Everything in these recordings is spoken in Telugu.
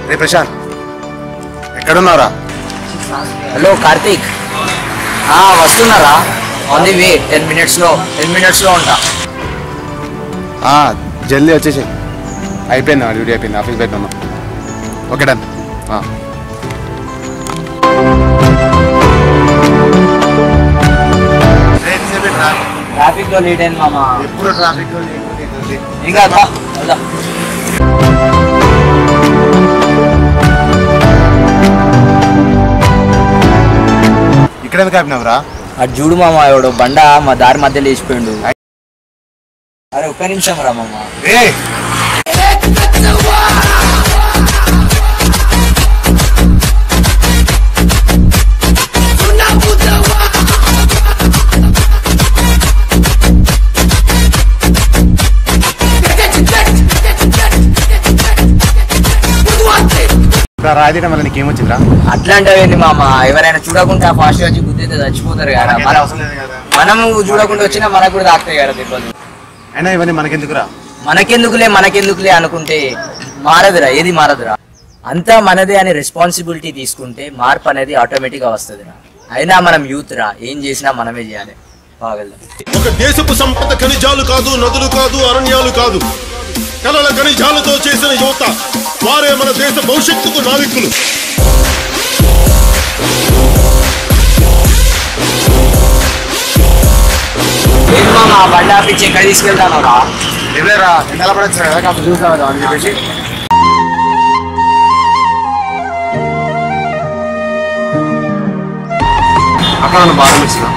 రే ప్రశాంత్, ఎక్కడున్నారా? హలో కార్తీక్, వస్తున్నారా? On the way. 10 minutes లో ఉంటా. జల్దీ వచ్చేసి. అయిపోయింది డ్యూటీ, అయిపోయింది. ఆఫీస్ బయట ఉన్నా. Okay done. ట్రాఫిక్ లో లేట్ అయింది మామ. ఎప్పుడు ట్రాఫిక్ ఇంకా ఇక్కడ ఎందుకు ఆపినావురా? అటు చూడు మామ, ఎవడో బండ మా దారి మధ్యలో వేసిపోయిండు. అరే ఒక్క నిమిషం రా మామ. రాయడం వల్ల నీకేమొచ్చిందిరా? అట్లాంటివేంటి మామ, ఎవరైనా చూడకుండా ఫాస్ట్ గా వచ్చి గుద్దితే చచ్చిపోతారు కదా. మనం చూడకుండా వచ్చినా మనకు కూడా తాకుతాయి కదా దెబ్బలు. అయినా ఇవన్నీ మనకెందుకురా? మనకెందుకులే అనుకుంటే మారదురా, ఏది మారదురా. అంతా మనదే అని రెస్పాన్సిబిలిటీ తీసుకుంటే మార్పు అనేది ఆటోమేటిక్ గా వస్తుందిరా. అయినా మనం యూత్ రా, ఏం చేసినా మనమే చేయాలి. బాగలదు. ఒక దేశపు సంపద ఖనిజాలు కాదు, నదులు కాదు, అరణ్యాలు కాదు, కలల ఖనిజాలతో చేసిన యువత. వారే మన దేశ భవిష్యత్తుకు నావికులు. బండి ఆపించి ఎక్కడ తీసుకెళ్తాను రా? ఎవరేరా ఎండల పడచ్చు కదా, కాస్త చూసావా అని చెప్పేసి అక్కడ నన్ను బాగా మిస్తా.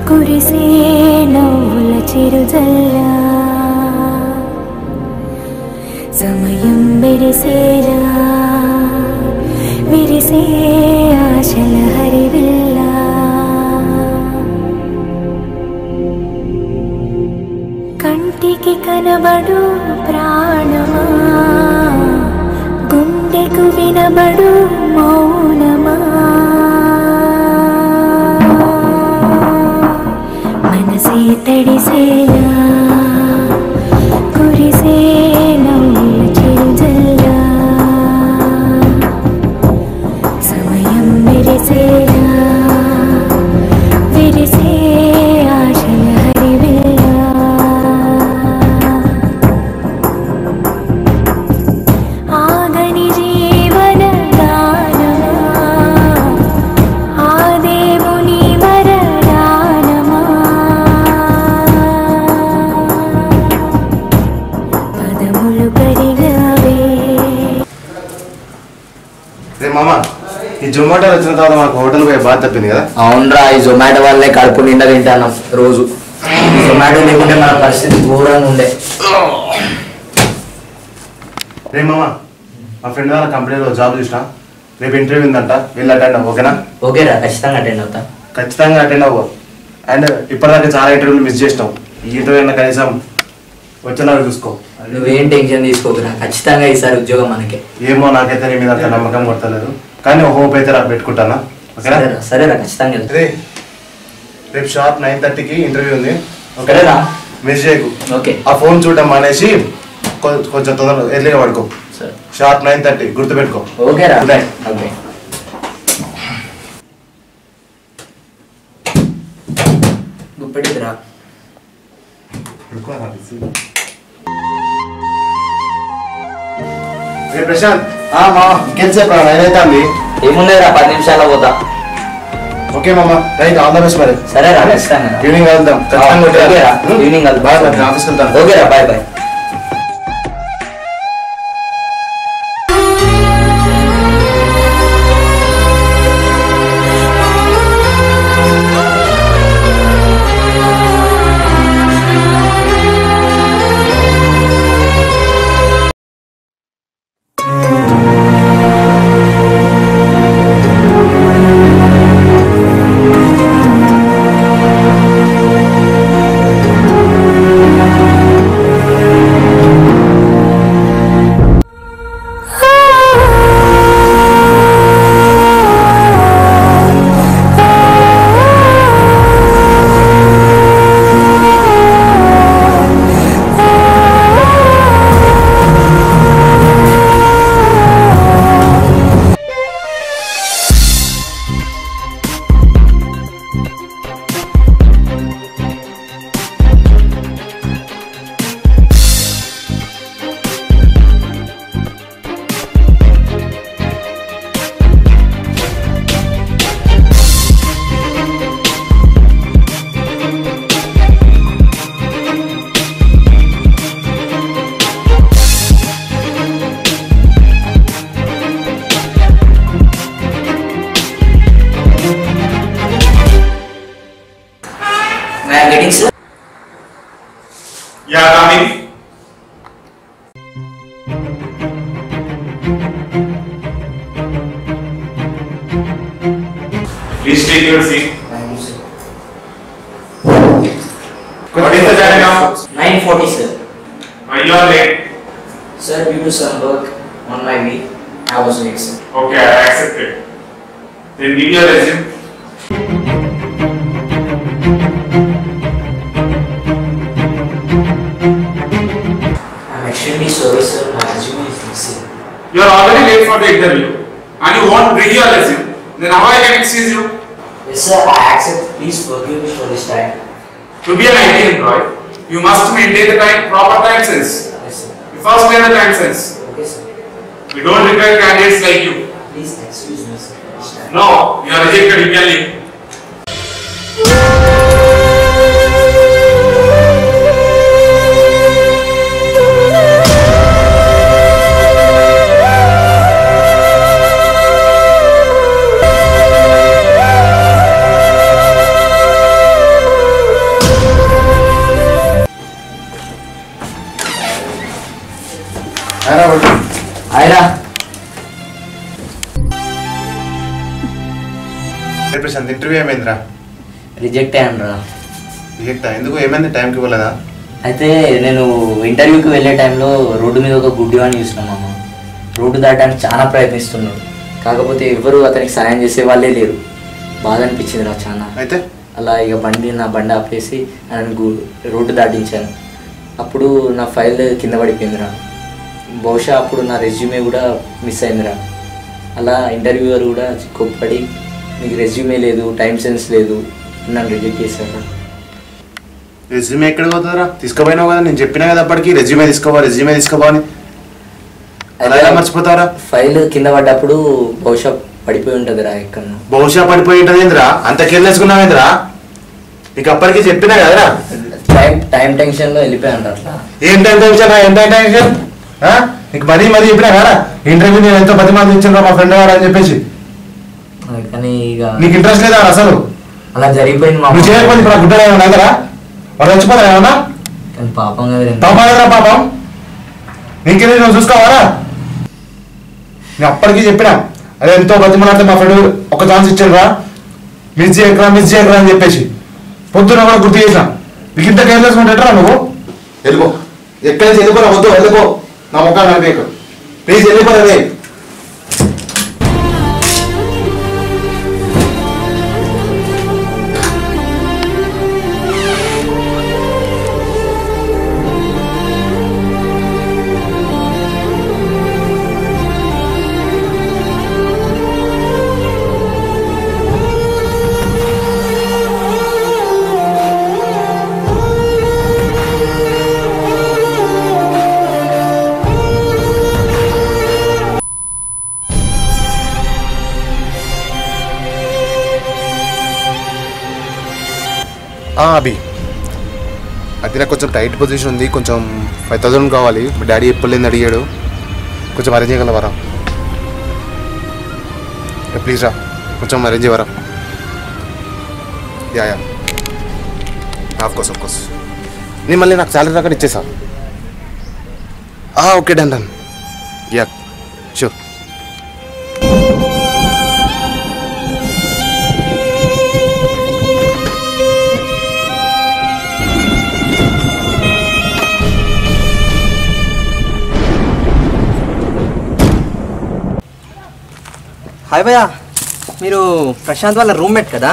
కురిసే నవ్వుల చిరుజల్లా సమయం మెరిసేలా విరిసే ఆశల హరివిల్లా కంటికి కనబడు ప్రాణమా గుండెకు వినబడు మౌనమా మనసే తడిసేలా కురిసే నవ్వుల చిరుజల్లా సమయం మెరిసేలా విరిసే ఆశల హరివిల్లా ఆగని జీవన గానమా ఆ దేవుని వరదానమా పదములు కరిగావే. రే మామ, ఈ జొమాటో వచ్చిన తర్వాత మాకు హోటల్ పోయే బాధ తప్పింది కదా. అవునరా, ఈ జొమాటో వల్లే కడుపు నిండా తింటాను రోజు. ఈ జొమాటో లేకుంటే మన పరిస్థితి ఘోరంగా ఉండే. రే మామ, మా ఫ్రెండ్ వాళ్ళ కంపెనీలో జాబ్ చూసినా, రేపు ఇంటర్వ్యూ ఉందంట, వెళ్ళి అటెండ్ అవ్వు. ఓకేనా? ఓకేరా, ఖచ్చితంగా అటెండ్ అవుతా. ఖచ్చితంగా అటెండ్ అవ్వు. అండ్ ఇప్పటిదాకా చాలా ఇంటర్వ్యూలు మిస్ చేసినావు. ఈ ఇంటర్వ్యూ కనీసం వచ్చేలాగా చూసుకో. నువ్వేం టెన్షన్ తీసుకోకురా, ఖచ్చితంగా ఈసారి ఉద్యోగం మనకే. ఏమో, నాకైతే నీ మీద అంత నమ్మకం కొడతలేదు, కానీ హోప్ అయితే నాకు పెట్టుకుంటానా. ఓకేనా? సరేరా, ఖచ్చితంగా. రేపు షార్ప్ 9:30కి ఇంటర్వ్యూ ఉంది. ఓకేనా? మిస్ చేయకు. ఓకే. ఆ ఫోన్ చూడడం మానేసి కొంచెం తొందరగా ఎర్లీగా పడుకో. షార్ప్ 9:30 గుర్తుపెట్టుకో. ఓకేరా. ఓకే. గుప్పెట్టిదిరా. ప్రశాంత్ ఇంకెంతసేపు నేనైతే అంది ఏముండేరా 10 నిమిషాల్లో పోతా. ఓకే మామ రైట్ ఆల్ ద బెస్ట్ మరి. సరేరా ఖచ్చితంగా ఈవినింగ్ వెళ్దాం. ఈవినింగ్ బాయ్ ఆఫీస్కి వెళ్తాను. ఓకేరా bye bye. Yeah, coming. Please take your seat. What is the time now? 9:40 sir. You are late. Sir, due to some work on my way, I was late sir. Okay, I accept it. Then give your resume. I'm extremely sorry sir, my resume is missing. You are already late for the interview and you won't bring your resume. Then how I can excuse you? Yes sir, I accept. Please forgive me for this time. To be an IT employee, you must maintain the proper time sense. Yes sir. You first learn the time sense. Okay sir. We don't require candidates like you. Please excuse me sir for this time. No, you are rejected. You can leave. Aira. Prashanth interview ఏమైందిరా? రిజెక్ట్ అయ్యాను రా. రిజెక్ట్ ఎందుకు ఏమైంది? టైంకి ఇవ్వలేదా? అయితే నేను ఇంటర్వ్యూకి వెళ్ళే టైంలో రోడ్డు మీద ఒక గుడ్డివాడిని చూసినా మామ. రోడ్డు దాటడానికి చాలా ప్రయత్నిస్తున్నాడు, కాకపోతే ఎవరు అతనికి సాయం చేసే వాళ్ళే లేరు. బాధ అనిపించింది రా చాలా. అయితే అలా ఇక నా బండి ఆపేసి ఆయన రోడ్డు దాటించాను. అప్పుడు నా ఫైల్ కింద పడిపోయిందిరా. బహుశా అప్పుడు నా రెజ్యూమే కూడా మిస్ అయిందిరా. అలా ఇంటర్వ్యూవర్ కూడా కోప్పడి నీకు రెజ్యూమే లేదు, టైం సెన్స్ లేదు, నన్ను రిజెక్ట్ చేశారు. రెజ్యూమే ఎక్కడ పోతుందిరా? తీసుకుపోయినావు కదా, నేను చెప్పినా కదా అప్పటికి రెజ్యూమే తీసుకోవా అని. అలా ఎలా మర్చిపోతారా? ఫైల్ కింద పడ్డప్పుడు బహుశా పడిపోయి ఉంటుందిరా ఎక్కడ. బహుశా పడిపోయి ఉంటుంది ఏందిరా? అంత కేర్లెస్కున్నావేందిరా? నీకు అప్పటికి చెప్పినా కదరా. టైం టెన్షన్లో వెళ్ళిపోయాను అట్లా. ఏం టైం టెన్షన్? నీకు మరీ చెప్పినా కదా ఇంటర్వ్యూ నేను ఎంతో 10 మంది ఇచ్చాను మా ఫ్రెండ్ వాడు అని చెప్పేసి. కానీ ఇక నీకు ఇంట్రెస్ట్ లేదా అసలు? అలా జరిగిపోయింది మా. నువ్వు చేయకపోతే ఇప్పుడు గుడ్డలు ఏమన్నా కదా వాళ్ళు చచ్చిపోతారు ఏమన్నా? పాపం కదా. పాపం కదరా పాపం. నీకేది నువ్వు చూసుకోవాలా? నేను అప్పటికీ చెప్పినా అదే ఎంతో బతిమలాడితే మా ఫ్రెండ్ ఒక ఛాన్స్ ఇచ్చాడు రా, మిస్ చేయకరా అని చెప్పేసి. పొద్దున కూడా గుర్తు చేసిన. నీకు ఇంత కేర్లెస్ ఉంటారా నువ్వు? వెళ్ళిపో, ఎక్కడి నుంచి వెళ్ళిపోరా, వద్దు వెళ్ళిపో, నా ముఖాన్ని అనిపేకు ప్లీజ్, వెళ్ళిపోరే. అభి అది నాకు కొంచెం టైట్ పొజిషన్ ఉంది, కొంచెం 5,000 కావాలి. మా డాడీ ఎప్పుడు అడిగాడు, కొంచెం అరేంజ్ చేయగలవరా? ప్లీజ్ రా, కొంచెం అరేంజ్ చేయవరా? యా ఆఫ్ కోర్స్ నేను మళ్ళీ నాకు శాలరీ రాక ఇచ్చేసా. Okay done yeah sure. Hi భయ్యా, మీరు ప్రశాంత్ వాళ్ళ రూమ్మేట్ కదా?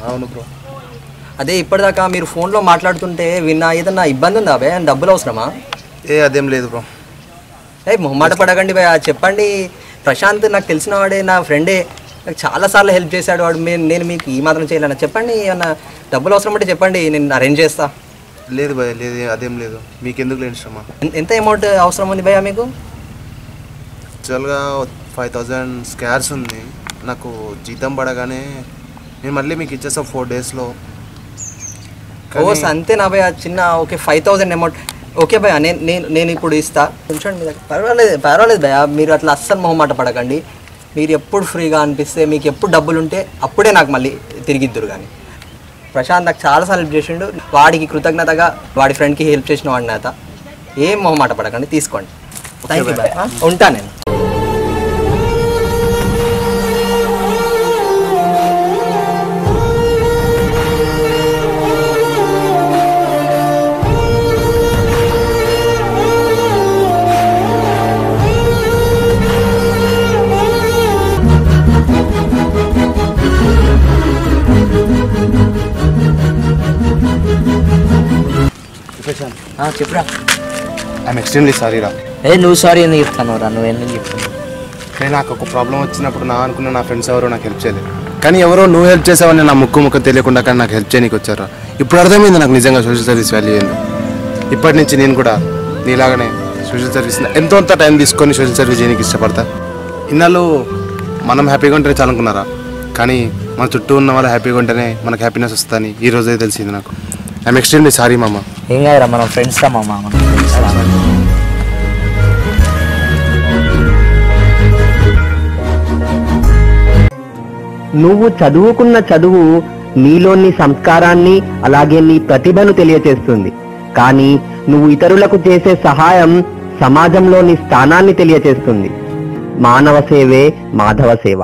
అవును బ్రో. అదే ఇప్పటిదాకా మీరు ఫోన్లో మాట్లాడుతుంటే విన్నా, ఏదన్నా ఇబ్బంది ఉందా భయ్యా? డబ్బులు అవసరమా? అదేం లేదు బ్రో. మొహమాట పడకండి భయ్యా, చెప్పండి. ప్రశాంత్ నాకు తెలిసిన వాడే, నా ఫ్రెండే, నాకు చాలాసార్లు హెల్ప్ చేశాడు వాడు. నేను మీకు ఈ మాత్రం చేయలేనా? చెప్పండి, ఏమన్నా డబ్బులు అవసరం అంటే చెప్పండి, నేను అరేంజ్ చేస్తా. లేదు భయ్యా, లేదు అదేం లేదు. మీకు ఎందుకు లేని శ్రమ? ఎంత అమౌంట్ అవసరం ఉంది భయ్యా మీకు? యాక్చువల్గా 5,000 స్కార్స్ ఉంది. నాకు జీతం పడగానే నేను మళ్ళీ మీకు ఇచ్చేస్తా 4 daysలో. అంతే నా భయ్యా, చిన్న ఓకే 5,000 అమౌంట్ ఓకే భయ్యా, నేను ఇప్పుడు ఇస్తా. ఉంచండి మీ దగ్గర. పర్వాలేదు భయ్యా, మీరు అట్లా అస్సలు మొహమాట పడకండి. మీరు ఎప్పుడు ఫ్రీగా అనిపిస్తే, మీకు ఎప్పుడు డబ్బులు ఉంటే అప్పుడే నాకు మళ్ళీ తిరిగిద్దురు. కానీ ప్రశాంత్ నాకు చాలాసార్లు హెల్ప్ చేసిండు, వాడికి కృతజ్ఞతగా వాడి ఫ్రెండ్కి హెల్ప్ చేసిన వాడి నేత. ఏం మొహమాట పడకండి, తీసుకోండి. థ్యాంక్ యూ భయ్యా, ఉంటా నేను. చెప్పురా. ఐఎమ్ ఎక్స్ట్రీమ్లీ సారీ రా. నువ్వు సారీ ఎందుకు చెప్తాను రా? నువ్వు ఎందుకు చెప్తాను? కానీ నాకు ఒక ప్రాబ్లం వచ్చినప్పుడు అనుకున్న నా ఫ్రెండ్స్ ఎవరో నాకు హెల్ప్ చేయలేదు, కానీ ఎవరో నువ్వు హెల్ప్ చేసావని నా ముక్కు తెలియకుండా కానీ నాకు హెల్ప్ చేయడానికి వచ్చారా. ఇప్పుడు అర్థమైంది నాకు నిజంగా సోషల్ సర్వీస్ వాల్యూ ఏంది. ఇప్పటి నుంచి నేను కూడా నీలాగానే సోషల్ సర్వీస్ ఎంతో టైం తీసుకొని సోషల్ సర్వీస్ చేయడానికి ఇష్టపడతా. ఇన్నాళ్ళు మనం హ్యాపీగా ఉంటేనే చాలనుకున్నారా, కానీ మన చుట్టూ ఉన్న వాళ్ళు హ్యాపీగా ఉంటేనే మనకు హ్యాపీనెస్ వస్తుందని ఈ రోజే తెలిసింది నాకు. ఐఎమ్ ఎక్స్ట్రీమ్లీ సారీ మామ. ఏం కాదురా, మనం ఫ్రెండ్స్ రా మామ, మనం ఫ్రెండ్స్ రా. నువ్వు చదువుకున్న చదువు నీలోని సంస్కారాన్ని అలాగే నీ ప్రతిభను తెలియచేస్తుంది. కానీ నువ్వు ఇతరులకు చేసే సహాయం సమాజంలో నీ స్థానాన్ని తెలియచేస్తుంది. మానవ సేవే మాధవ సేవ.